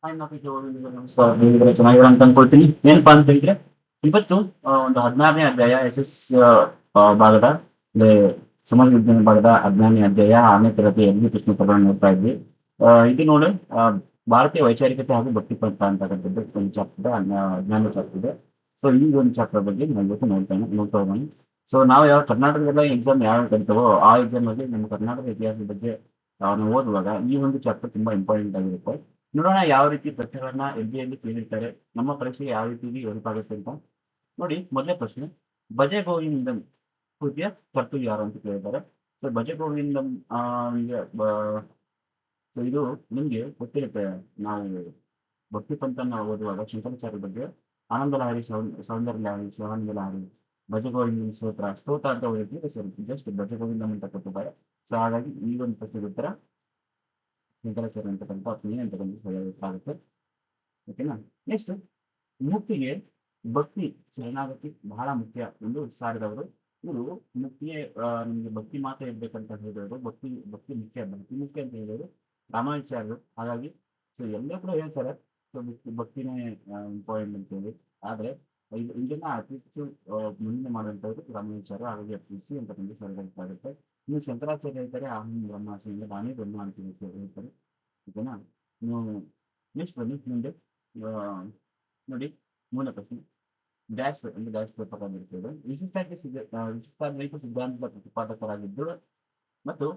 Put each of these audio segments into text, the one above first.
ಮಕ್ಕಳಿಗೆ ಓದುಗರಿಗೆ ನಮಸ್ಕಾರ. ನೀವಿದ್ರೆ ಚೆನ್ನಾಗಿರೋ ಅಂತ ಅನ್ಕೊಳ್ತೀನಿ. ಏನಪ್ಪಾ ಅಂತ ಹೇಳಿದ್ರೆ ಇವತ್ತು ಒಂದು 16ನೇ ಅಧ್ಯಾಯ SS ಭಾಗದ ಅಂದ್ರೆ ಸಮಾಜ ವಿಜ್ಞಾನ ಭಾಗದ 16ನೇ ಅಧ್ಯಾಯ 6ನೇ ತರಗತಿಯಲ್ಲಿ ಪ್ರಶ್ನೆ ಪತ್ರ ನೋಡ್ತಾ ಇದ್ವಿ. ಇದು ನೋಡಿ ಭಾರತೀಯ ವೈಚಾರಿಕತೆ ಹಾಗೂ ಭಕ್ತಿ ಪಂಥ ಅಂತಕ್ಕಂಥದ್ದು ಒಂದು ಚಾಪ್ಟರ್ ಅಜ್ಞಾನ ಚಾಪ್ಟರ್ ಇದೆ. ಸೊ ಈ ಒಂದು ಚಾಪ್ಟರ್ ಬಗ್ಗೆ ನಾವು ಇವತ್ತು ನೋಡ್ತಾ ಹೋಗೋಣ. ಸೊ ನಾವು ಯಾವ ಕರ್ನಾಟಕದ ಎಕ್ಸಾಮ್ ಯಾವ ಕರಿತಾವೋ ಆ ಎಕ್ಸಾಮ್ ಅಲ್ಲಿ ನಮ್ಮ ಕರ್ನಾಟಕ ಇತಿಹಾಸದ ಬಗ್ಗೆ ನಾವು ಓದುವಾಗ ಈ ಒಂದು ಚಾಪ್ಟರ್ ತುಂಬಾ ಇಂಪಾರ್ಟೆಂಟ್ ಆಗಿರುತ್ತೆ. ನೋಡೋಣ ಯಾವ ರೀತಿ ಪ್ರಶ್ನೆಗಳನ್ನ ಎಲ್ಲಿ ಕೇಳಿರ್ತಾರೆ, ನಮ್ಮ ಪರೀಕ್ಷೆಗೆ ಯಾವ ರೀತಿ ಹೆಲ್ಪಾಗುತ್ತೆ ಅಂತ. ನೋಡಿ, ಮೊದಲನೇ ಪ್ರಶ್ನೆ, ಭಜ ಗೋವಿಂದಂ ಕೃತಿಯ ಕರ್ತೃ ಯಾರು ಅಂತ ಕೇಳಿದ್ದಾರೆ. ಸೊ ಭಜ ಗೋವಿಂದಂ ಈಗ ಸೊ ಇದು ನಿಮ್ಗೆ ಗೊತ್ತಿರುತ್ತೆ. ನಾವು ಭಕ್ತಿ ಪಂಥನ ಓದುವಾಗ ಶಂಕರಾಚಾರ್ಯ ಬಗ್ಗೆ ಆನಂದ ಲಹರಿ, ಸೌಂದರ್ಯ ಲಹರಿ, ಶಿವಾನಂದ ಲಹರಿ, ಭಜ ಗೋವಿಂದಂ ಸ್ತೋತ್ರ ಅಂತ ಓದಿರ್ತೀವಿ. ಸೊ ಜಸ್ಟ್ ಭಜ ಗೋವಿಂದಂ ಅಂತ ಕೊಟ್ಟಿದ್ದಾರೆ. ಸೊ ಹಾಗಾಗಿ ಈ ಒಂದು ಪ್ರಶ್ನೆಗೆ ಉತ್ತರ ಶಂಕರಾಚಾರ್ಯ ಅಂತಕ್ಕಂಥ ಅರ್ಥನೇ ಅಂತಕ್ಕಂಥ ಹೇಳಬೇಕಾಗುತ್ತೆ. ಓಕೆನಾ. ನೆಕ್ಸ್ಟ್, ಮುಕ್ತಿಗೆ ಭಕ್ತಿ ಶರಣಾಗತಿ ಬಹಳ ಮುಖ್ಯ ಎಂದು ಸಾರಿದವರು ಇವರು. ಮುಕ್ತಿಯೇ ನಿಮಗೆ ಭಕ್ತಿ ಮಾತ್ರ ಇರ್ಬೇಕಂತ ಹೇಳಿದವರು, ಭಕ್ತಿ ಭಕ್ತಿ ಮುಖ್ಯ ಅಂತ ಹೇಳಿದವರು ರಾಮಾನುಜಾಚಾರ್ಯರು. ಹಾಗಾಗಿ ಸೊ ಎಲ್ಲರೂ ಕೂಡ ಹೇಳ್ತಾರೆ ಸೊ ಭಕ್ತಿನೇ ಇಂಪಾರ್ಟೆಂಟ್ ಅಂತ ಹೇಳಿ. ಆದ್ರೆ ಇದನ್ನ ಅತಿ ಹೆಚ್ಚು ಮುಂದೆ ಮಾಡುವಂಥವ್ರು ರಾಮಾನುಜಾಚಾರ್ಯರು. ಹಾಗಾಗಿ ಅರ್ಪಿಸಿ ಅಂತಕ್ಕಂಥ ಹೇಳಬೇಕಾಗುತ್ತೆ. ಇನ್ನು ಶಂಕರಾಚಾರ್ಯ ಹೇಳ್ತಾರೆ ಅಹಂ ಬ್ರಹ್ಮಾಸ್ಮಿ, ನಾನೇ ಬ್ರಹ್ಮ ಅಂತ ಹೇಳ್ತಾರೆ. ಓಕೆನಾ. ನೀವು ನೆಕ್ಸ್ಟ್ ಬನ್ನಿ ಮುಂದೆ. ನೋಡಿ, ಮೂಲ ಪ್ರಶ್ನೆ, ಡ್ಯಾಶ್ ಪ್ರಕಾರ ಇರ್ತದೆ. ವಿಶಿಷ್ಟಾದ್ವೈತ ಸಿದ್ಧಾಂತದ ಪ್ರತಿಪಾದಕರಾಗಿದ್ದು ಮತ್ತು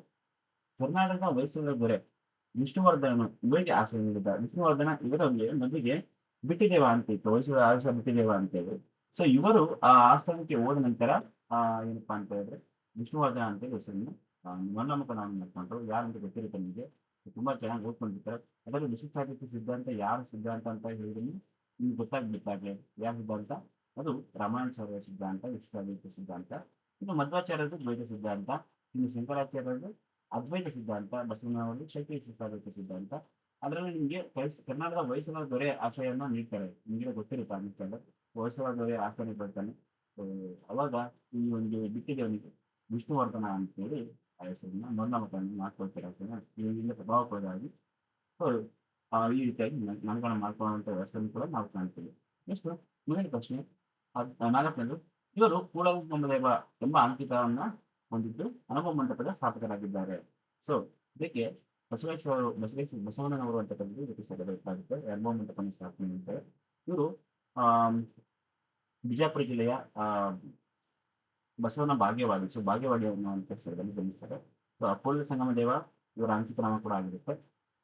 ಕರ್ನಾಟಕ ಹೊಯ್ಸಳರ ದೊರೆ ವಿಷ್ಣುವರ್ಧನನು ಇವರಿಗೆ ಆಶ್ರಯ ನೀಡಿದ. ವಿಷ್ಣುವರ್ಧನ ಇವರಲ್ಲಿ ಮೊದಲಿಗೆ ಬಿಟ್ಟಿದೇವ ಅಂತ ಇತ್ತು, ಹೊಯ್ಸಳ ಆಶ್ರಯ ಬಿಟ್ಟಿದೇವ ಅಂತೇಳಿ. ಸೊ ಇವರು ಆ ಆಸ್ಥಾನಕ್ಕೆ ಹೋದ ನಂತರ ಏನಪ್ಪಾ ಅಂತ ಹೇಳಿದ್ರೆ ವಿಷ್ಣುವರ್ಧನ ಅಂತೇಳಿ ಹೆಸರನ್ನು ಮನ್ನಮುಖ ನಾಮ ಮಾಡ್ಕೊಂಡ್ರು. ಯಾರಂತ ಗೊತ್ತಿರುತ್ತೆ ನಿಮಗೆ, ತುಂಬಾ ಚೆನ್ನಾಗಿ ಓದ್ಕೊಂಡಿರ್ತಾರೆ. ಅದರಲ್ಲಿ ವಿಶಿಷ್ಟಾದ್ವೈತ ಸಿದ್ಧಾಂತ ಯಾರ ಸಿದ್ಧಾಂತ ಅಂತ ಹೇಳಿದ್ರೆ ನಿಮ್ಗೆ ಗೊತ್ತಾಗ್ಬೇಕಾದ್ರೆ ಯಾವ ಸಿದ್ಧಾಂತ, ಅದು ರಾಮಾನುಜಾಚಾರ್ಯ ಸಿದ್ಧಾಂತ, ವಿಶಿಷ್ಟಾದ್ವೈತ ಸಿದ್ಧಾಂತ. ಇನ್ನು ಮಧ್ವಾಚಾರ್ಯರದು ದ್ವೈತ ಸಿದ್ಧಾಂತ, ಇನ್ನು ಶಂಕರಾಚಾರ್ಯರದು ಅದ್ವೈತ ಸಿದ್ಧಾಂತ, ಬಸವಣ್ಣನವರು ಶೈತ್ಯ ವಿಶಿಷ್ಟಾದ್ವೈತ ಸಿದ್ಧಾಂತ. ಅದರಲ್ಲಿ ನಿಮಗೆ ಕರ್ನಾಟಕದ ಹೊಯ್ಸಳ ದೊರೆ ಆಶ್ರಯವನ್ನು ನೀಡ್ತಾರೆ. ನಿಮಗೆ ಗೊತ್ತಿರುತ್ತೆ ಅನ್ನಿಸ್ತದೆ, ಹೊಯ್ಸಳ ದೊರೆ ಆಶ್ರಯ ಬರ್ತಾನೆ. ಅವಾಗ ಈ ಒಂದು ಬಿಟ್ಟಿದೇವನಿಗೆ ವಿಷ್ಣುವರ್ಧನ ಅಂತೇಳಿ ಆ ಹೆಸರನ್ನ ಮರಣಮತವನ್ನು ಮಾಡ್ಕೊಳ್ತಾರೆ. ಇದರಿಂದ ಪ್ರಭಾವಕ್ಕೊಳಗಾಗಿ ಈ ರೀತಿಯಾಗಿ ಮನಗಣ ಮಾಡ್ಕೊಳ್ಳುವಂಥ ವ್ಯವಸ್ಥೆಯನ್ನು ಕೂಡ ನಾವು ಕಾಣ್ತೀವಿ. ನೆಕ್ಸ್ಟ್ ಮುಂದಿನ ಪ್ರಶ್ನೆ, ನಾಲ್ಕನೇದು, ಇವರು ಕೂಡಲಸಂಗಮದೇವ ಎಂಬ ಅಂಕಿತವನ್ನ ಹೊಂದಿದ್ದು ಅನುಭವ ಮಂಟಪದ ಸ್ಥಾಪಕರಾಗಿದ್ದಾರೆ. ಸೊ ಇದಕ್ಕೆ ಬಸವಣ್ಣನವರು ಅಂತಕ್ಕಂಥದ್ದು ಇದಕ್ಕೆ ಸರಿಯಾಗುತ್ತೆ. ಅನುಭವ ಮಂಟಪನ ಸ್ಥಾಪನೆ ಮಾಡ್ತಾರೆ. ಇವರು ಬಿಜಾಪುರ ಜಿಲ್ಲೆಯ ಬಸವನ ಭಾಗ್ಯವಾಡಿ, ಸೊ ಭಾಗ್ಯವಾಡಿ ಅನ್ನುವಂಥ ಸ್ಥಳದಲ್ಲಿ ಜನಿಸ್ತಾರೆ. ಸೊ ಕೂಡಲ ಸಂಗಮ ದೇವ ಇವರ ಅಂಕಿತ ನಾಮ ಕೂಡ ಆಗಿರುತ್ತೆ.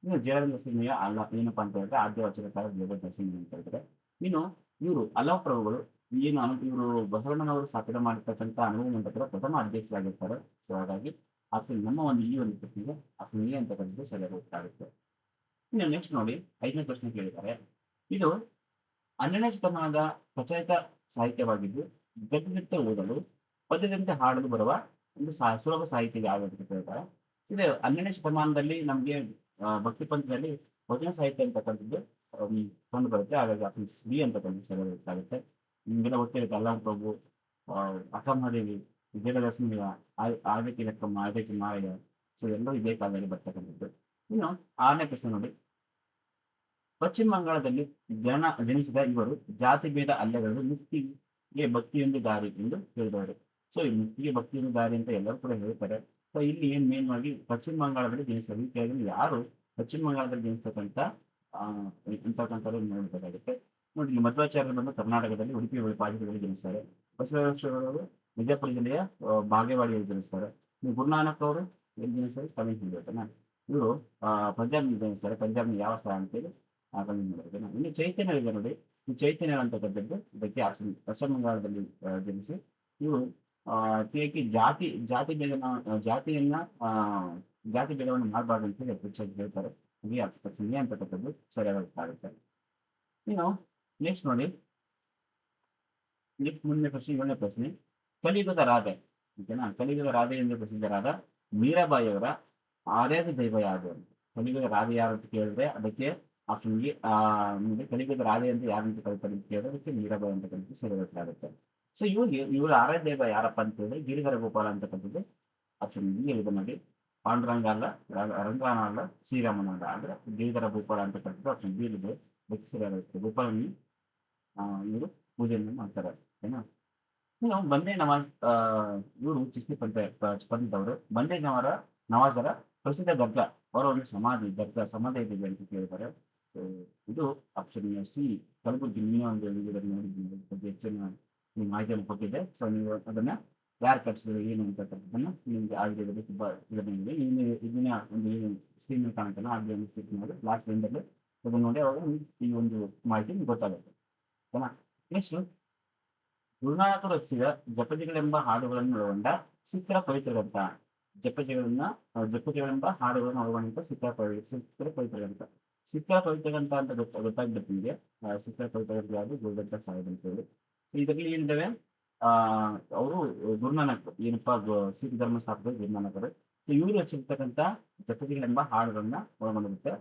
ಇನ್ನು ಜಯರಾಜ ಸಿಂಹಯ್ಯ ಏನಪ್ಪಾ ಅಂತ ಹೇಳಿದ್ರೆ ಆದ್ಯ ವಚನಕಾರ ಜಯರಾಜ ಸಿಂಹ ಅಂತ ಹೇಳಿದ್ರೆ. ಇನ್ನು ಇವರು ಹಲವು ಪ್ರಭುಗಳು ಇವರು ಬಸವಣ್ಣನವರು ಸ್ಥಾಪನೆ ಮಾಡಿರ್ತಕ್ಕಂಥ ಅನುಭವ ಮಂಟಪದ ಪ್ರಥಮ ಅಧ್ಯಕ್ಷರಾಗಿರ್ತಾರೆ. ಸೊ ಹಾಗಾಗಿ ನಮ್ಮ ಒಂದು ಈ ಒಂದು ಪ್ರಶ್ನೆಗೆ ಆಪ್ಷನ್ ಎ ಅಂತಕ್ಕಂಥದ್ದು ಸರಿಯಾಗಿ ಗೊತ್ತಾಗುತ್ತೆ. ಇನ್ನು ನೆಕ್ಸ್ಟ್ ನೋಡಿ, 5ನೇ ಪ್ರಶ್ನೆ ಕೇಳಿದ್ದಾರೆ. ಇದು 12ನೇ ಶತಮಾನದ ಪ್ರಚಲಿತ ಸಾಹಿತ್ಯವಾಗಿದ್ದು ಗದ್ಯದಂತೆ ಓದಲು ಪದ್ಯದಂತೆ ಹಾಡಲು ಬರುವ ಒಂದು ಸುಲಭ ಸಾಹಿತ್ಯ ಯಾವುದು ಅಂತ ಕೇಳ್ತಾರೆ. ಇದು 12ನೇ ಶತಮಾನದಲ್ಲಿ ನಮಗೆ ಭಕ್ತಿ ಪಂಥದಲ್ಲಿ ವಚನ ಸಾಹಿತ್ಯ ಅಂತಕ್ಕಂಥದ್ದು ಕಂಡು ಬರುತ್ತೆ. ಹಾಗಾಗಿ ಆಪ್ಷನ್ ಬಿ ಅಂತಕ್ಕಂಥದ್ದು ಸರಿಯಾಗಿ ಗೊತ್ತಾಗುತ್ತೆ. ನಿಮಗೆಲ್ಲ ಗೊತ್ತಿರುತ್ತೆ ಅಲ್ಲಂ ಪ್ರಭು, ಅಕ್ಕಮಹಾದೇವಿ, ವಿಜಯಲಕ್ಷ್ಮಿಯ ಆಳ್ವಿಕೆ ಲೆಕ್ಕಮ್ಮ, ಆಳ್ವಿಕೆ ಮಾರಯ್ಯ. ಸೊ ಎಲ್ಲರೂ ಇದೇ ಕಾಲದಲ್ಲಿ ಬರ್ತಕ್ಕಂಥದ್ದು. ಇನ್ನು 6ನೇ ಪ್ರಶ್ನೆ ನೋಡಿ, ಪಶ್ಚಿಮ ಬಂಗಾಳದಲ್ಲಿ ಜನಿಸಿದ ಇವರು ಜಾತಿ ಭೇದ ಅಲ್ಲಗಳು ಮುಕ್ತಿಗೆ ಭಕ್ತಿಯೊಂದು ದಾರಿ ಎಂದು ಹೇಳಿದವರು. ಸೊ ಈ ಮುಕ್ತಿಗೆ ಭಕ್ತಿಯೊಂದು ದಾರಿ ಅಂತ ಎಲ್ಲರೂ ಕೂಡ ಹೇಳ್ತಾರೆ. ಸೊ ಇಲ್ಲಿ ಏನ್ ಮೇನ್ ಆಗಿ ಪಶ್ಚಿಮ ಬಂಗಾಳದಲ್ಲಿ ಜನಿಸಿದ ರೀತಿಯಾಗಿ ಯಾರು ಪಶ್ಚಿಮ ಬಂಗಾಳದಲ್ಲಿ ಜನಿಸ್ತಕ್ಕಂಥ ಅಂತಕ್ಕಂಥವ್ರು ನೋಡಬೇಕಾಗುತ್ತೆ. ನೋಡಿ, ಇಲ್ಲಿ ಮಧ್ವಾಚಾರ್ಯರು ಬಂದು ಕರ್ನಾಟಕದಲ್ಲಿ ಉಡುಪಿ ಪಾಜಕದಲ್ಲಿ ಜನಿಸ್ತಾರೆ. ಬಸವೇಶ್ವರರು ವಿಜಯಪುರ ಜಿಲ್ಲೆಯ ಬಾಗೇವಾಡಿಯಲ್ಲಿ ಜನಿಸ್ತಾರೆ. ನೀವು ಗುರುನಾನಕ್ ಅವರು ಎಲ್ಲಿ ಜನಿಸ್ತಾರೆ? ತಮಿಳುನಾಡು ಆಯ್ತಾನ. ಇವರು ಪಂಜಾಬ್ ಜನಿಸ್ತಾರೆ. ಪಂಜಾಬ್ನ ಯಾವ ಸ್ಥಳ ಅಂತೇಳಿ ತಮಿಳುನಾಡು. ಇನ್ನು ಚೈತನ್ಯ ಇದೆ ನೋಡಿ, ಈ ಚೈತನ್ಯ ಅಂತಕ್ಕಂಥದ್ದು ಇದಕ್ಕೆ ಪಶ್ಚಿಮ ಬಂಗಾಳದಲ್ಲಿ ಜನಿಸಿ ಇವರು ಜಾತಿ ಭೇದವನ್ನು ಮಾಡಬಾರ್ದು ಅಂತ ಹೇಳಿ ಹೆಚ್ಚಾಗಿ ಹೇಳ್ತಾರೆ. ಹಾಗೆ ಅಂತಕ್ಕಂಥದ್ದು ಸರಿಯಾಗುತ್ತೆ. ಇನ್ನು ನೆಕ್ಸ್ಟ್ ನೋಡಿ, ನೆಕ್ಸ್ಟ್ ಮುಂದಿನ ಪ್ರಶ್ನೆ 7ನೇ ಪ್ರಶ್ನೆ, ಕಲಿಯುಗದ ರಾಧೆ. ಓಕೆನಾ. ಕಲಿಯುಗದ ರಾಧೆ ಎಂದು ಪ್ರಸಿದ್ಧರಾದ ಮೀರಾಬಾಯಿ ಅವರ ಆರಾಧ್ಯ ದೈವ ಯಾರು ಅಂತ. ಕಲಿಯುಗದ ರಾಧೆ ಯಾರು ಅಂತ ಕೇಳಿದ್ರೆ ಅದಕ್ಕೆ ಆಪ್ಷನ್ ಎ. ಕಲಿಯುಗದ ರಾಧೆ ಅಂತ ಯಾರಂತ ಕರೀತಾರೆ ಅಂತ ಕೇಳಿದ್ರೆ ಅದಕ್ಕೆ ಮೀರಾಬಾಯಿ ಅಂತಕ್ಕಂಥದ್ದು ಸರಿಯಾಗುತ್ತೆ. ಸೊ ಇವರ ಆರಾಧ್ಯ ದೈವ ಯಾರಪ್ಪ ಅಂತ ಹೇಳಿದ್ರೆ ಗಿರಿಧರ ಗೋಪಾಲ ಅಂತಕ್ಕಂಥದ್ದು ಆಪ್ಷನ್ ಬಿ ಇದೆ ನೋಡಿ. ಪಾಂಡುರಂಗ ಅಲ್ಲ, ರಂಗಾನ ಅಲ್ಲ, ಶ್ರೀರಾಮನ ಅಲ್ಲ. ಅಂದ್ರೆ ಗಿರಿಧರ ಭೂಪಾಲ ಅಂತಕ್ಕಂಥದ್ದು ಆಪ್ಷನ್ ಬಿ ಇದೆ. ವ್ಯಕ್ತಿಸಿರುತ್ತೆ ಭೂಪಾಲನಿ ಇವರು ಪೂಜೆಯನ್ನು ಮಾಡ್ತಾರೆ. ಓಕೆನಾ. ಇನ್ನು ಬಂದೇ ನವಾಜ್ ಇವರು ಚಿಸ್ತಿ ಸ್ಪಂದಿದವರು. ಬಂದೇ ನವಾಜರ ಪ್ರಸಿದ್ಧ ದರ್ಗಾ, ಅವರ ಒಂದು ಸಮಾಧಿ ದರ್ಗಾ ಸಮಾಧಿ ಇದೆ ಅಂತ ಕೇಳಿದ್ದಾರೆ. ಸೊ ಇದು ಆಪ್ಷನ್ ಸಿ ಕಲಬುರ್ಗಿ. ನೀವೇ ಒಂದು ವಿಡಿಯೋದಲ್ಲಿ ನೋಡಿದ್ದೀನಿ, ಅದ್ರ ಬಗ್ಗೆ ಹೆಚ್ಚಿನ ನೀವು ಮಾಹಿತಿಯನ್ನು ಕೊಟ್ಟಿದ್ದೆ. ಸೊ ನೀವು ಅದನ್ನ ಯಾರು ಕಟ್ಸಿದ್ರು ಏನು ಅಂತಕ್ಕಂಥದ್ದನ್ನ ನಿಮ್ಗೆ ಆ ವಿಡಿಯೋದಲ್ಲಿ ತುಂಬಾ ಇದನ್ನಿದೆ. ಇದನ್ನ ಒಂದು ಏನು ಸ್ಕ್ರೀನ್ ಮೇಲೆ ಕಾಣುತ್ತಲ್ಲ ಆ ವಿಡಿಯೋನ ಕ್ಲಿಕ್ ಮಾಡಿ ಲಾಸ್ಟ್ ಎಂಡಲ್ಲಿ ಅದನ್ನ ನೋಡಿ ಅವಾಗ ನಿಮ್ಗೆ ಈ ಒಂದು ಮಾಹಿತಿ ನಿಮ್ಗೆ ಗೊತ್ತಾಗುತ್ತೆ. ಓಕೆನಾ. ನೆಕ್ಸ್ಟ್, ಗುರುನಾನಕರು ರಚಿಸಿದ ಜಪಜಿಗಳೆಂಬ ಹಾಡುಗಳನ್ನು ಒಳಗೊಂಡ ಸಿಖ್ಖರ ಪವಿತ್ರ ಗ್ರಂಥ. ಜಪಜಿಗಳೆಂಬ ಹಾಡುಗಳನ್ನು ಒಳಗೊಂಡ ಸಿಖ್ಖರ ಪವಿತ್ರ ಗ್ರಂಥ. ಸಿಖ್ಖರ ಪವಿತ್ರ ಗ್ರಂಥ ಅಂತ ಗೊತ್ತಾಗ್ಬೇಕು ನಿಮಗೆ. ಸಿಖ್ಖರ ಪವಿತ್ರ ಗ್ರಂಥ ಯಾವುದು? ಗುರುಗ್ರಂಥ ಸಾಹಿಬ್ ಅಂತ ಹೇಳಿ. ಇದರಲ್ಲಿ ಏನಿದ್ದಾವೆ, ಅವರು ಗುರುನಾನಕ್ ಏನಪ್ಪಾ ಸಿಖ್ ಧರ್ಮ ಸ್ಥಾಪಕ ಗುರುನಾನಕರು. ಇವರು ರಚಿರ್ತಕ್ಕಂಥ ಜಪಜಿಗಳೆಂಬ ಹಾಡುಗಳನ್ನ ಒಳಗೊಂಡಿರುತ್ತೆ.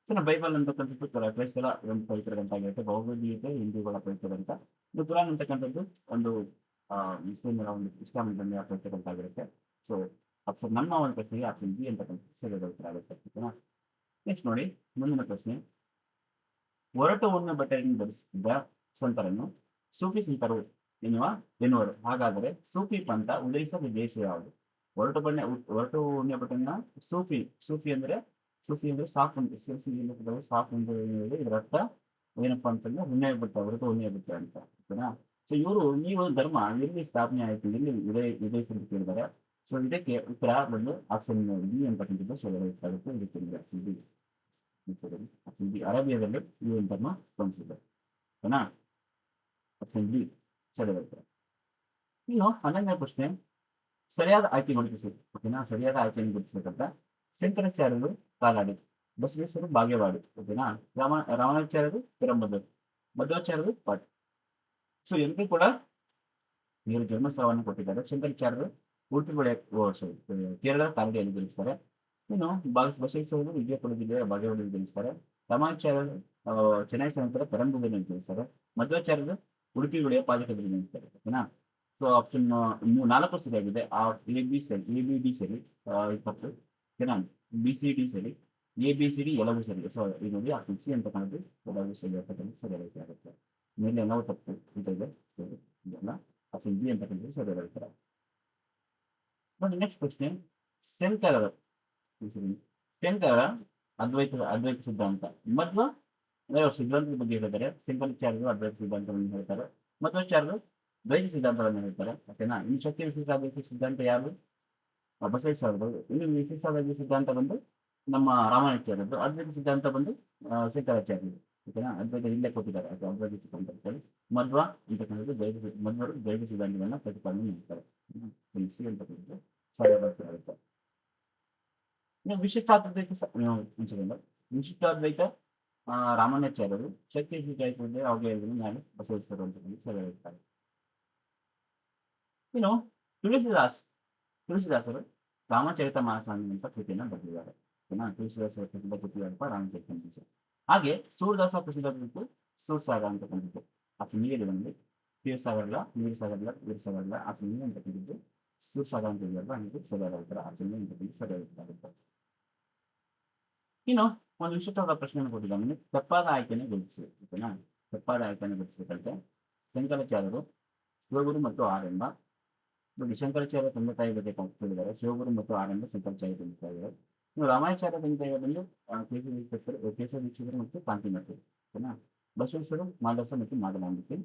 ಸೊ ಬೈಬಲ್ ಅಂತಕ್ಕಂಥದ್ದು ಕ್ರೈಸ್ತರ ಒಂದು ಪವಿತ್ರ ಗ್ರಂಥ ಆಗಿರುತ್ತೆ. ಭಗವದ್ಗೀತೆ ಹಿಂದೂಗಳ ಪವಿತ್ರ ಗ್ರಂಥ. ಇದು ಕುರಾನ್ ಅಂತಕ್ಕಂಥದ್ದು ಒಂದು ಮುಸ್ಲಿಮರ ಒಂದು ಇಸ್ಲಾಂ ಧರ್ಮೀಯ ಪವಿತ್ರ ಗ್ರಂಥ ಆಗಿರುತ್ತೆ. ಸೊ ಆಪ್ಷನ್ ನಮ್ಮ ಒಂದು ಪ್ರಶ್ನೆಗೆ ಆಪ್ಷನ್ ಬಿ ಅಂತಕ್ಕಂಥ ಸರಿಯಾದ ಉತ್ತರ ಆಗುತ್ತೆ. ಓಕೆನಾ. ನೆಕ್ಸ್ಟ್ ನೋಡಿ, ಮುಂದಿನ ಪ್ರಶ್ನೆ. ಒರಟು ಉಣ್ಣೆ ಬಟ್ಟೆಯನ್ನು ಧರಿಸುತ್ತಿದ್ದ ಸಂತರನ್ನು ಸೂಫಿ ಸಂತರು ಎನ್ನುವರು. ಹಾಗಾದರೆ ಸೂಫಿ ಪಂಥ ಉದಯಿಸಿದ ದೇಶ ಯಾವುದು? ಒರಟು ಉಣ್ಣೆ ಬಟ್ಟೆಯನ್ನ ಸೂಫಿ ಅಂದ್ರೆ ಸಾಫ್ ಅಂತ. ಸಾಫ್ ಅಂತ ಹೇಳಿದ್ರೆ ಇದರ ಅರ್ಥ ಏನಪ್ಪಾ ಅಂತಂದ್ರೆ ಉಣ್ಣೆ ಬಟ್ಟೆ, ಹೊರಟು ಉಣ್ಣೆ ಬಟ್ಟೆ ಅಂತ. ಓಕೆನಾ. ಸೊ ಇವರು ಈ ಒಂದು ಧರ್ಮ ಎಲ್ಲಿ ಸ್ಥಾಪನೆ ಆಯಿತು, ಎಲ್ಲಿ ವಿದೇಶ ಕೇಳಿದ್ದಾರೆ. ಸೊ ಇದಕ್ಕೆ ಉತ್ತರ ಬಂದು ಆಪ್ಷನ್ ಬಿ ಅಂತಕ್ಕಂಥದ್ದು ಸರಿಯಾಗುತ್ತೆ. ಇದಕ್ಕೆ ಆಪ್ಷನ್ ಬಿ ಅರೇಬಿಯಾದಲ್ಲಿ ಈ ಒಂದು ಧರ್ಮ ಕೊಂಚಿದೆ. ಓಕೆನಾ. ಆಪ್ಷನ್ ಬಿ ಸರಿಯಾಗುತ್ತೆ. ಇನ್ನು 11ನೇ ಪ್ರಶ್ನೆ, ಸರಿಯಾದ ಆಯ್ಕೆ ಗುರುತಿಸಿ. ಓಕೆನಾ. ಸರಿಯಾದ ಆಯ್ಕೆಯನ್ನು ಗುರುತಿಸಬೇಕಂತ. ಶಂಕರಾಚಾರ್ಯರು ಕಾಲಾಡಿ, ಬಸವೇಶ್ವರರು ಬಾಗೇವಾಡಿ. ಓಕೆನಾ. ರಾಮಾಚಾರ್ಯರು ಪೆರಂಬದೂರು, ಮಧ್ವಾಚಾರ್ಯರು ಪಾಟ್. ಸೊ ಎಲ್ಲರೂ ಕೂಡ ಇವರು ಜನ್ಮಸ್ಥಳವನ್ನು ಕೊಟ್ಟಿದ್ದಾರೆ. ಶಂಕರಾಚಾರ್ಯರು ಉಡುಪಿ ಕೇರಳದ ಕಾಲಡಿಯಲ್ಲಿ ಗೆಲ್ಲಿಸ್ತಾರೆ. ಇನ್ನು ಬಸವೇಶ್ವರರು ವಿಜಯಪುರ ಜಿಲ್ಲೆಯ ಬಾಗೇವಾಡಿಯಲ್ಲಿ ಗೆಲ್ಲಿಸ್ತಾರೆ. ರಾಮಾಚಾರ್ಯರು ಚೆನ್ನೈ ಸಮೀಪದ ಪೆರಂಬದೂರಿನಲ್ಲಿ ಗೆಲ್ಲಿಸ್ತಾರೆ. ಮಧ್ವಾಚಾರ್ಯರು ಉಡುಪಿ ಬಳಿಯ ಪಾದಕದಲ್ಲಿ ನಿಲ್ಲಿಸ್ತಾರೆ. ಓಕೆನಾ. ಸೊ ಆಪ್ಷನ್ 4 ಸರಿಯಾಗಿದೆ. ABD ಸರಿ 20. ಓಕೆನಾ. BCD ಸರಿ, ABCD ಎಲ್ಲವೂ ಸರಿ. ಸೊ ಈಗ ನೋಡಿ ಆಪ್ಷನ್ ಸಿ ಅಂತ ಕಾಣುತ್ತೆ, ಎಲ್ಲವೂ ಸರಿ ಅಂತಕ್ಕಂಥ ಸರಿಯಾದ ಆಗುತ್ತೆ. ಮೇಲೆ ಎಲ್ಲವೂ ತಪ್ಪು ಇದೆ, ಇದೆಲ್ಲ ಆಪ್ಷನ್ ಬಿ ಅಂತ ಕಂಡು ಸರಿಯಾದ ಉತ್ತರ. ನೋಡಿ ನೆಕ್ಸ್ಟ್ ಪ್ರಶ್ನೆ. ಶಂಕರರ ಅದ್ವೈತ ಸಿದ್ಧಾಂತ ಮಧ್ವ ಸಿದ್ಧಾಂತದ ಬಗ್ಗೆ ಹೇಳಿದ್ದಾರೆ. ಶಂಕರಾಚಾರ್ಯರು ಅದ್ವೈತ ಸಿದ್ಧಾಂತವನ್ನು ಹೇಳ್ತಾರೆ. ಮಧ್ವಾಚಾರ್ಯರು ದ್ವೈತ ಸಿದ್ಧಾಂತವನ್ನು ಹೇಳ್ತಾರೆ. ಓಕೆನಾ. ಇನ್ನು ಶಕ್ತಿ ವಿಶಿಷ್ಟ ಅದ್ವೈತ ಸಿದ್ಧಾಂತ ಯಾರು? ಬಸವೇಶ್ವರರು. ಇನ್ನು ವಿಶಿಷ್ಟ ಸಿದ್ಧಾಂತ ಬಂದು ನಮ್ಮ ರಾಮಾನುಜಾಚಾರ್ಯರು. ಅದ್ವೈತ ಸಿದ್ಧಾಂತ ಬಂದು ಶಂಕರಾಚಾರ್ಯರು. ಓಕೆನಾ. ಅದ್ವೈತ ಇಲ್ಲೇ ಕೊಟ್ಟಿದ್ದಾರೆ, ಅದು ಅದ್ವೈತ ಸಿದ್ಧಾಂತ ಅಂತೇಳಿ. ಮಧ್ವ ಅಂತಕ್ಕಂಥದ್ದು ಮಧ್ವರು ದ್ವೈತ ಸಿದ್ಧಾಂತಗಳನ್ನ ಪ್ರತಿಪಾದನೆ ಮಾಡ್ತಾರೆ. ಅಂತಕ್ಕಂಥದ್ದು ಸರಿಯಾದ ಉತ್ತರ ಆಗುತ್ತೆ. ಇನ್ನು ವಿಶಿಷ್ಟಾದ್ವೈತ ರಾಮಾನುಜಾಚಾರ್ಯರು. ಶಕ್ತಿ ವಿಶಿಷ್ಟಾದ್ವೈತ ಅವ್ರಿಗೆ ನಾನು ಬಸವೇಶ್ವರರು ಅಂತಕ್ಕಂಥ ಸರಿಯಾಗಿರ್ತಾರೆ. ಇನ್ನು ತುಳಸಿದಾಸರು ರಾಮಚರಿತ ಮಾನಸ ಅಂತ ಕೃತಿಯನ್ನು ಬರೆದಿದ್ದಾರೆ. ಓಕೆನಾ. ತುಳಸಿದಾಸರ ಪ್ರಸಿದ್ಧ ಕೃತಿಯಾದ ರಾಮಚರಿತ ಮಾನಸ. ಹಾಗೆ ಸೂರ್ಯದಾಸ ಪ್ರಸಿದ್ಧ ಕೃತಿ ಸೂರ್ಸಾಗರ ಅಂತಕ್ಕಂಥದ್ದು. ಆಪ್ಷನ್ ನೀರು ಬಂದು ಕ್ಷೀರಸಾಗರ ವೀರಸಾಗರ ಆಪ್ಷನ್ ನೀರು ಅಂತಕ್ಕಂಥದ್ದು ಸೂರ್ಸಾಗರ ಅಂತ ಹೇಳಿದ್ರೆ ನನಗೆ ಸರಿಯಾದ ಉತ್ತರ ಆಪ್ಷನ್ ಅಂತಕ್ಕಂಥ ಸರಿಯಾದ ಉತ್ತರ ಆಗುತ್ತೆ. ಇನ್ನು ಒಂದು ವಿಶಿಷ್ಟವಾದ ಪ್ರಶ್ನೆಯನ್ನು ಕೊಟ್ಟಿದ್ದಾನೆ, ತಪ್ಪಾದ ಆಯ್ಕೆಯನ್ನು ಗುರುತಿಸಿ. ಓಕೆನಾ. ತಪ್ಪಾದ ಆಯ್ಕೆಯನ್ನು ಗುರುತಿಸಬೇಕಂತೆ. ಶಂಕರಾಚಾರ್ಯರು, ಶಿವಗುರು ಮತ್ತು ಆರಂಭ. ನೋಡಿ, ಶಂಕರಾಚಾರ್ಯ ತಂದೆ ತಾಯಿ ಬಗ್ಗೆ ಹೇಳಿದ್ದಾರೆ. ಶಿವಗುರು ಮತ್ತು ಆರಂಭ ಶಂಕರಾಚಾರ್ಯ ತಂದೆ ತಾಯಿಗಳು. ಇನ್ನು ರಾಮಾಚಾರ್ಯ ತಂದೆ ತಾಯಿ ಬಂದು ಕೇಶವ ದೀಕ್ಷಿತರು ಮತ್ತು ಕಾಂತಿಮತಿ. ಓಕೆನಾ. ಬಸವೇಶ್ವರ ಮಾದಸ ಮತ್ತು ಮಾದಲಾಂಬಿಕೆ.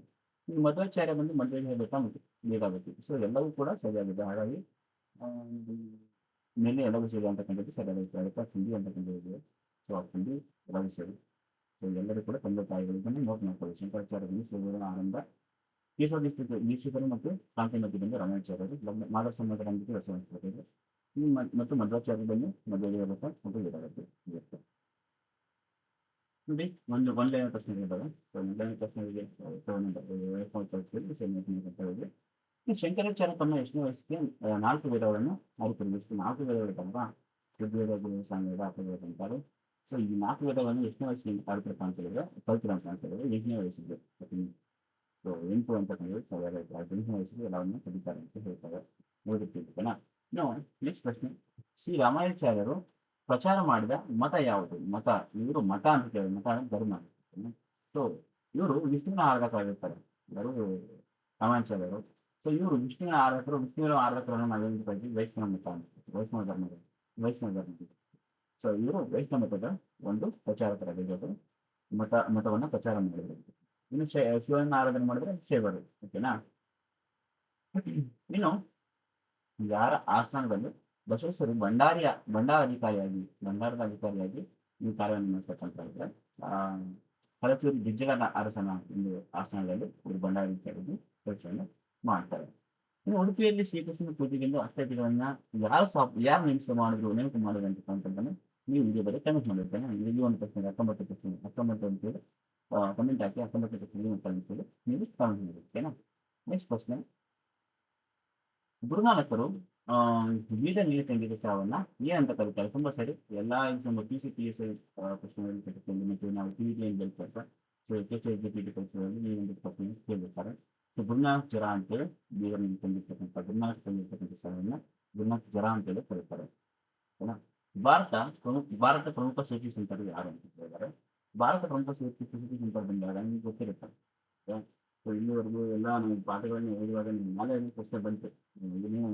ಇನ್ನು ಮಧ್ವಾಚಾರ್ಯ ಬಂದು ಮಧ್ವ ಬೆಟ್ಟ ಮತ್ತು ವೇದಾವತಿ. ಸೊ ಎಲ್ಲವೂ ಕೂಡ ಸರಿಯಾಗಿದೆ. ಹಾಗಾಗಿ ಮೇಲೆ ಎಲ್ಲವೂ ಸರಿ ಅಂತಕ್ಕಂಥದ್ದು ಸರಿಯಾದ ಉತ್ತರ ಆಗುತ್ತೆ. ಹಿಂದಿ ಅಂತಕ್ಕಂಥದ್ದು. ಸೊ ಹಿಂದಿ ಎಲ್ಲವೂ ಸರಿ. ಸೊ ಎಲ್ಲರೂ ಕೂಡ ತಂದೆ ತಾಯಿಗಳು ಇದನ್ನು ನೋಟ್ ಮಾಡ್ಕೊಳ್ಳಿ. ಶಂಕರಾಚಾರ್ಯ ಬಂದು ಶಿವಗುರು ಆರಂಭ, ಕೇಶವ ದೀಕ್ಷಿತರು ಮತ್ತು ಕಾಂತಿಮತಿ ಬಂದು ರಾಮಾಚಾರ್ಯರು, ಮಾದಸ ಮಾದಲಾಂಬಿಕೆ ಬಸವೇಶ್ವರರು ಮತ್ತು ಮಧ್ವಾಚಾರ್ಯ ಬಂದು ಮಧ್ವ ಬೆಟ್ಟ ಮತ್ತು ವೇದಾವತಿ ಇರುತ್ತೆ. ನೋಡಿ ಒಂದನೇ ಪ್ರಶ್ನೆ ಇದ್ದಾವೆ. ಮೊದಲನೇ ಪ್ರಶ್ನೆಗೆ ಶಂಕರಾಚಾರ್ಯ ತಮ್ಮ ಎಷ್ಟನೇ ವಯಸ್ಸಿಗೆ 4 ವೇದಗಳನ್ನು ಅರಿತರು? ಎಷ್ಟು 4 ವೇದಗಳು ಇದ್ದಾವಲ್ವಾ? ಋಗ್ವೇದ, ಸಾಮವೇದ, ಅಥರ್ವವೇದ ಅಂತಾರೆ. ಸೊ ಈ 4 ವೇದಗಳನ್ನು ಎಷ್ಟನೇ ವಯಸ್ಸಿಗೆ ಅರಿತರಪ್ಪ ಅಂತ ಹೇಳಿದ್ರೆ ಕಲ್ತಿರ ಅಂತ ಹೇಳಿದ್ರೆ 8ನೇ ವಯಸ್ಸಿಗೆ. ಸೊ 8 ಅಂತ ಹೇಳಿದ್ರೆ 8ನೇ ವಯಸ್ಸಿಗೆ ಎಲ್ಲವನ್ನು ಕಲಿತಾರೆ ಅಂತ ಹೇಳ್ತಾರೆ. ಓದಿರ್ತೀವಿ. ಓಕೆನಾ. ಇನ್ನು ನೆಕ್ಸ್ಟ್ ಪ್ರಶ್ನೆ, ಶ್ರೀ ರಾಮಾನುಜಾಚಾರ್ಯರು ಪ್ರಚಾರ ಮಾಡಿದ ಮತ ಯಾವುದು? ಮತ, ಇವರು ಮತ ಅಂತ ಕೇಳಿದ್ರು, ಮತ ಅಂದ್ರೆ ಧರ್ಮ. ಸೊ ಇವರು ವಿಷ್ಣುವಿನ ಆರಾಧಕರಾಗಿರ್ತಾರೆ, ಯಾರು ರಾಮಾನುಜಾಚಾರ್ಯರು. ಸೊ ಇವರು ವಿಷ್ಣುವಿನ ಆರಾಧಕರು. ವಿಷ್ಣುವಿನ ಆರಾಧಕರನ್ನು ನಾವೇನು ಕರಿತೀವಿ? ವೈಷ್ಣವ ಮತ ಅಂತ, ವೈಷ್ಣವ ಧರ್ಮದ, ವೈಷ್ಣವ ಧರ್ಮ. ಸೊ ಇವರು ವೈಷ್ಣವ ಮತದ ಒಂದು ಪ್ರಚಾರಕರಾಗಿರೋದು, ಮತವನ್ನ ಪ್ರಚಾರ ಮಾಡಿದ್ರು. ಇನ್ನು ಶಿವನ ಆರಾಧನೆ ಮಾಡಿದ್ರೆ ಶೈವರು. ಓಕೆನಾ? ಇನ್ನು ಯಾರ ಆಸ್ಥಾನದಲ್ಲಿ ಬಸವೇಶ್ವರರು ಭಂಡಾರದ ಅಧಿಕಾರಿಯಾಗಿ ಈ ಕಾರ್ಯವನ್ನು ಮಾಡ್ತಕ್ಕಂಥ ಇದ್ರೆ ಹಲಚೂರು ಗಿಜ್ಜಲ ಅರಸನ ಒಂದು ಆಸ್ಥಾನದಲ್ಲಿ ಇವರು ಭಂಡಾರಾಧಿಕಾರಿಯಾಗಿ ಕೆಲಸವನ್ನು ಮಾಡ್ತಾರೆ. ಇನ್ನು ಉಡುಪಿಯಲ್ಲಿ ಶ್ರೀಕೃಷ್ಣನ ಪೂಜೆಗೆಂದು ಅಷ್ಟೈತಿಗಳನ್ನ ಯಾರು ನೇಮಕ ಮಾಡಿದ್ರು ಅಂತಕ್ಕಂಥದ್ದನ್ನು ನೀವು ವಿಡಿಯೋದಲ್ಲಿ ಕಮೆಂಟ್ ಮಾಡಿರ್ತೇನೆ. ಇಲ್ಲಿ ಒಂದು ಪ್ರಶ್ನೆ 19 ಅಂತೇಳಿ ಕಮೆಂಟ್ ಹಾಕಿ 19 ಪ್ರಶ್ನೆಗೆ ನೀವು ಕಮೆಂಟ್ ಮಾಡಿ. ಓಕೆನಾ? ನೆಕ್ಸ್ಟ್ ಪ್ರಶ್ನೆ, ಗುರುನಾನಕರು ವಿವಿಧ ನೀರು ತಂದಿದ್ದ ಸ್ಥಳವನ್ನ ಏನಂತ ಕರೀತಾರೆ? ತುಂಬಾ ಸರಿ ಎಲ್ಲ ಎಕ್ಸಾಮ್ PCPS ಪ್ರಶ್ನೆಗಳಲ್ಲಿ ಕಟ್ಟಿಕೊಂಡು ಮತ್ತು ನಾವು PVT ಏನು ಹೇಳ್ತಾರೆ. ಸೊ KCGPT ಪರೀಕ್ಷೆಗಳಲ್ಲಿ ಈ ಒಂದು ಪ್ರಶ್ನೆ ಕೇಳಿರ್ತಾರೆ. ಸೊ ಗುರುನಾನಕ್ ಜರ ಅಂತೇಳಿ ಬೀದರ್ ನೀರು ತಂದಿರ್ತಕ್ಕಂಥ ತಂದಿರ್ತಕ್ಕಂಥ ಸ್ಥಳವನ್ನ ಗುರುನಾನಕ್ ಜರ ಅಂತೇಳಿ ಕರೀತಾರೆ. ಓಕೆನಾ? ಭಾರತ ಪ್ರಮುಖ ಸೇಫ್ಟಿ ಸೆಂಟರ್ ಯಾರು ಅಂತ ಹೇಳಿದ್ದಾರೆ. ಭಾರತ ಪ್ರಮುಖ ಸೇಫ್ಟಿ ಸೆಂಟರ್ ಬಂದಾಗ ನಿಮ್ಗೆ ಗೊತ್ತಿರುತ್ತೆ. ಸೊ ಇಲ್ಲಿವರೆಗೂ ಎಲ್ಲ ನಾವು ಪಾಠಗಳನ್ನ ಓದುವಾಗ ನಿಮ್ಮ ಮೇಲೆ ಪ್ರಶ್ನೆ ಬಂತು. ಇದನ್ನು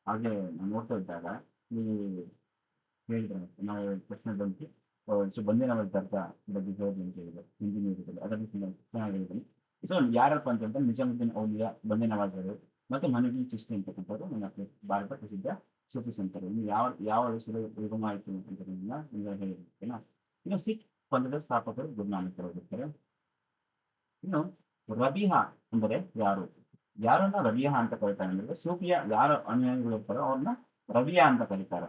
ಹಾಗೆ ನಾನು ನೋಡ್ತಾ ಇದ್ದಾಗ ನೀವು ಹೇಳಿದ್ರೆ ನಾವು ಪ್ರಶ್ನೆ ಬಂತು. ಸೊ ಬಂದಿನ ಅರ್ಥ ಬಗ್ಗೆ ಹೇಳಿ ಅಂತ ಹೇಳಿದ್ರು ಇಂಜಿನಿಯರಿಂಗ್, ಅದರಲ್ಲಿ ತುಂಬ ಚೆನ್ನಾಗಿದ್ದೀನಿ. ಸೊ ಯಾರಪ್ಪ ಅಂತಂದ್ರೆ ನಿಜಾಮುದ್ದೀನ್ ಔಲಿಯಾ, ಬಂದೇ ನವಾಜರು ಮತ್ತು ಮನುದ್ದೀನ್ ಚಿಶ್ತಿ ಅಂತಕ್ಕಂಥದ್ದು ನನ್ನ ಭಾರತ ಪ್ರಸಿದ್ಧ ಸೂಫಿ ಸಂತರು. ಇನ್ನು ಯಾವ ದೇಶದ ಉಗಮ ಆಯಿತು ಅಂತಕ್ಕಂಥದ್ದನ್ನ ನಿಮಗೆ ಹೇಳಿರ್ತೀನಾ. ಇನ್ನು ಸಿಖ್ ಪಂಥದ ಸ್ಥಾಪಕರು ಗುರುನಾನಕರು ಆಗಿರ್ತಾರೆ. ಇನ್ನು ರಬಿಹಾ ಅಂದರೆ ಯಾರು? ಯಾರನ್ನ ರಬಿಯಾ ಅಂತ ಕರೀತಾರೆ ಅಂದ್ರೆ ಸೂಫಿಯ ಯಾರು ಅನುಯಾಯಿಗಳು ಇರ್ತಾರೋ ಅವ್ರನ್ನ ರಬಿಯಾ ಅಂತ ಕರೀತಾರೆ.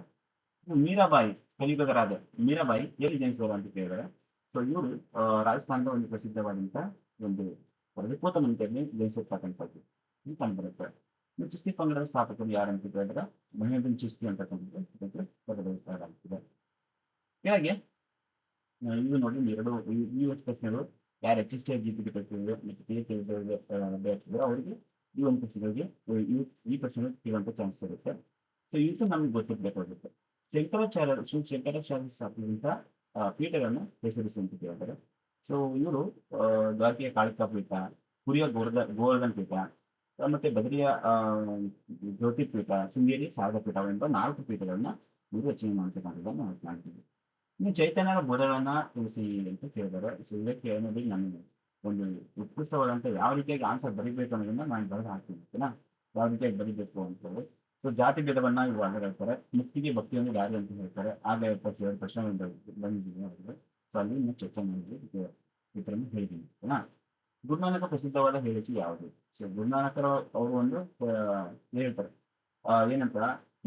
ಮೀರಾಬಾಯಿ, ಕಲಿಯುಗದ ರಾಜ ಮೀರಾಬಾಯಿ ಎಲ್ಲಿ ಜನಿಸಿದರು ಅಂತ ಕೇಳಿದರೆ, ಸೊ ಇವರು ರಾಜಸ್ಥಾನದ ಒಂದು ಪ್ರಸಿದ್ಧವಾದಂತಹ ಒಂದು ರಜಪೂತ ಮಂತ್ರಿಯಲ್ಲಿ ಜನಿಸಿರ್ತಕ್ಕಂಥದ್ದು ಕಂಡುಬರುತ್ತೆ. ಇನ್ನು ಚಿಸ್ತಿ ಪಂಗಡದ ಸ್ಥಾಪಕರು ಯಾರು ಅಂತ ಕೇಳಿದ್ರೆ ಮೊಹಿಯುದ್ದೀನ್ ಚಿಸ್ತಿ ಅಂತಕ್ಕಂಥದ್ದು. ಕೆಳಗೆ ಇವು ನೋಡಿ ಈ ಪ್ರಶ್ನೆಗಳು ಯಾರು HST GPT ಪರೀಕ್ಷೆಗಳು ಮತ್ತು PhD ಅಭ್ಯರ್ಥಿಗಳು ಅವರಿಗೆ ಈ ಒಂದು ಪ್ರಶ್ನೆಗಳಿಗೆ ಈ ಪ್ರಶ್ನೆಗಳು ಕೇಳುವಂಥ ಚಾನ್ಸ್ ಇರುತ್ತೆ. ಸೊ ಇದು ನಮಗೆ ಗೊತ್ತಿರಬೇಕಾಗುತ್ತೆ. ಶ್ರೀ ಶಂಕರಾಚಾರ್ಯ ಸ್ಥಾಪಿಸಿದಂಥ ಪೀಠಗಳನ್ನು ಹೆಸರಿಸಿ ಅಂತ ಕೇಳಿದ್ದಾರೆ. ಸೊ ಇವರು ದ್ವಾರಕೆಯ ಕಾಳಿಕಾ ಪೀಠ, ಪುರಿಯ ಗೋವರ್ಧನ ಪೀಠ, ಮತ್ತೆ ಬದರಿಯ ಜ್ಯೋತಿರ್ಪೀಠ, ಶೃಂಗೇರಿ ಶಾರದಾ ಪೀಠ ಎಂಬ 4 ಪೀಠಗಳನ್ನ ಇವರು ರಚನೆ ಮಾಡ್ತಕ್ಕಂಥದ್ದನ್ನು ನಾವು ಕಾಣ್ತೀವಿ. ಇನ್ನು ಚೈತನ್ಯರ ಬೋಧಗಳನ್ನ ತಿಳಿಸಿ ಅಂತ ಕೇಳಿದ್ದಾರೆ. ಸೊ ಇದಕ್ಕೆ ಅನ್ನೋದು ನಾನು ಒಂದು ಉತ್ಕೃಷ್ಟವಾದಂಥ ಯಾವ ರೀತಿಯಾಗಿ ಆನ್ಸರ್ ಬರೀಬೇಕು ಅನ್ನೋದನ್ನ ನಾನು ಬರೆದು ಹಾಕ್ತೀನಿ. ಓಕೆನಾ? ಯಾವ ರೀತಿಯಾಗಿ ಬರೀಬೇಕು ಅಂತ ಹೇಳಿ. ಸೊ ಜಾತಿ ಭೇದವನ್ನ ಇವಾಗ ಹೇಳ್ತಾರೆ, ಮುಕ್ತಿಗೆ ಭಕ್ತಿಯೊಂದು ದಾರಿ ಅಂತ ಹೇಳ್ತಾರೆ. ಆಗ 27 ಪ್ರಶ್ನೆ ಬಂದಿದ್ದೀನಿ ಅವರಿಗೆ. ಸೊ ಅಲ್ಲಿ ಇನ್ನು ಚರ್ಚೆ ಮಾಡಿದ್ವಿ, ಈ ಹೇಳಿದ್ದೀನಿ. ಓಕೆನಾ? ಗುರುನಾನಕ ಪ್ರಸಿದ್ಧವಾದ ಹೇಳಿಕೆ ಯಾವುದು? ಸೊ ಗುರುನಾನಕರು ಅವರು ಒಂದು ಹೇಳ್ತಾರೆ ಏನಂತ,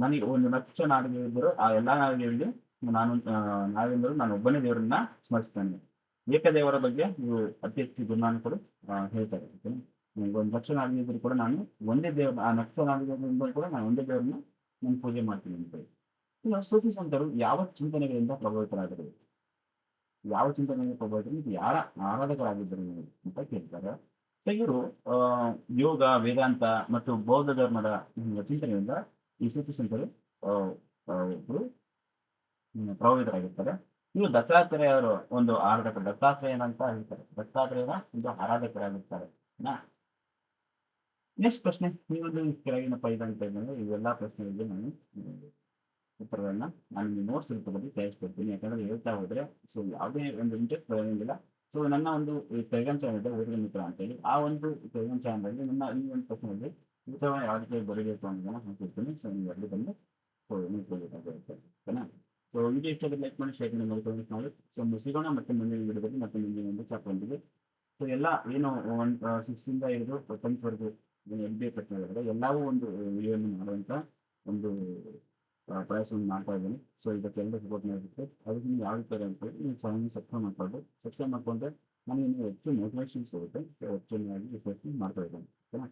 ನನಗೆ 1 ಲಕ್ಷ ನಾಡಿಗೆಯಿದ್ದರು, ಆ ಎಲ್ಲಾ ನಾಡಿಗೆಯಲ್ಲಿ ನಾನು ಒಬ್ಬನೇ ದೇವರನ್ನ ಸ್ಮರಿಸ್ತೇನೆ. ಏಕದೇವರ ಬಗ್ಗೆ ಇವು ಅತಿ ಹೆಚ್ಚು ಗುರುನಾನಕರು ಹೇಳ್ತಾರೆ. ನನಗೆ 1 ಲಕ್ಷ ನಾಡಿಗೆಯಿದ್ರು ಕೂಡ ನಾನು ಒಂದೇ ದೇವರ, ಆ ಲಕ್ಷ ನಾಡಿಗೆಯಿಂದ ಕೂಡ ನಾನು ಒಂದೇ ದೇವರನ್ನ ನಾನು ಪೂಜೆ ಮಾಡ್ತೀನಿ ಅಂತ ಹೇಳಿ. ಇನ್ನು ಸೂಫಿ ಸಂತರು ಯಾವ ಚಿಂತನೆಗಳಿಂದ ಪ್ರಭಾವಿತರಾದರು? ಯಾವ ಚಿಂತನೆಯಿಂದ ಪ್ರಭಾವಿತರು, ಯಾರ ಆರಾಧಕರಾಗಿದ್ದರು ಅಂತ ಕೇಳ್ತಾರೆ. ಸೊ ಇವರು ಯೋಗ, ವೇದಾಂತ ಮತ್ತು ಬೌದ್ಧ ಧರ್ಮದ ಚಿಂತನೆಯಿಂದ ಈ ಸೂಫಿ ಸಂತರು ಪ್ರಭಾವಿತರಾಗಿರ್ತಾರೆ. ಇವರು ದತ್ತಾತ್ರೇಯರ ಒಂದು ಆರಾಧಕರು, ದತ್ತಾತ್ರೇಯನ ಅಂತ ಹೇಳ್ತಾರೆ, ದತ್ತಾತ್ರೇಯನ ಒಂದು ಆರಾಧಕರಾಗಿರ್ತಾರೆ. ನೆಕ್ಸ್ಟ್ ಪ್ರಶ್ನೆ, ಈ ಒಂದು ಕೆಳಗಿನ ಪೈದ ಅಂತ ಇದ್ದಂದ್ರೆ ಇವೆಲ್ಲ ಪ್ರಶ್ನೆಗಳಿಗೆ ನಾನು ಉತ್ತರಗಳನ್ನ ನಾನು ನೋಟ್ಸ್ ರೂಪದಲ್ಲಿ ತಯಾರಿಸ್ಕೊಡ್ತೀನಿ. ಯಾಕಂದ್ರೆ ಹೇಳ್ತಾ ಹೋದ್ರೆ ಸೊ ಯಾವುದೇ ಒಂದು ಇಂಟ್ರೆಸ್ಟ್ ಬರೋಂಗಿಲ್ಲ. ಸೊ ನನ್ನ ಒಂದು ಟೆಲಿಗ್ರಾಮ್ ಚಾನಲ್ ಇದೆ ಓದಿನ ಮಿತ್ರ ಅಂತೇಳಿ, ಆ ಒಂದು ಟೆಲಿಗ್ರಾಮ್ ಚಾನಲ್ ನನ್ನ ಈ ಒಂದು ಪ್ರಶ್ನೆಯಲ್ಲಿ ಉತ್ತರವನ್ನು ಯಾವ ರೀತಿ ಬರೀಬೇಕು ಅನ್ನೋದನ್ನ ಹಾಕಿರ್ತೀನಿ. ಸೊ ನೀವು ಅಲ್ಲಿ ಬಂದು ಸೊ ನೋಡ್ಕೊಳ್ಬೇಕಾಗಿರುತ್ತೆ. ಓಕೆನಾ? ಸೊ ವಿಡಿಯೋ ಇಷ್ಟ ಲೈಕ್ ಮಾಡಿ, ಶೇರ್ ಮಾಡಿ. ಸೊ ಸಿಗೋಣ ಮತ್ತೆ ಮುಂದಿನ ವಿಡಿಯೋದಲ್ಲಿ ಮತ್ತೆ ಮುಂದಿನ ಒಂದು ಚಾಪ್ಟರ್ಗೆ. ಸೊ ಎಲ್ಲ ಏನು 6 ಇಂದ ಹಿಡಿದು 10th ವರೆಗೂ MBA ಪ್ರಶ್ನೆಗಳಿದೆ, ಎಲ್ಲವೂ ಒಂದು ವಿಡಿಯೋವನ್ನು ಮಾಡುವಂಥ ಒಂದು ಪ್ರಯಾಸವನ್ನು ಮಾಡ್ತಾ ಇದ್ದೀನಿ. ಸೊ ಇದಕ್ಕೆಲ್ಲ ಸಪೋರ್ಟ್ ಮಾಡಿರುತ್ತೆ. ಅದಕ್ಕೆ ನೀವು ಯಾವ ರೀತಿ ಅಂತೇಳಿ ನೀವು ಚಾನಲ್ನ ಸಬ್ಸ್ಕ್ರೈಬ್ ಮಾಡಿಕೊಂಡ್ರೆ ನನಗೆ ಇನ್ನೂ ಹೆಚ್ಚು ಮೋಟಿವೇಶನ್ ಸಿಗುತ್ತೆ. ಹೆಚ್ಚಿನಾಗಿ ರಿಸರ್ಚ್ ಮಾಡ್ತಾ ಇದ್ದೀನಿ. ಓಕೆನಾ?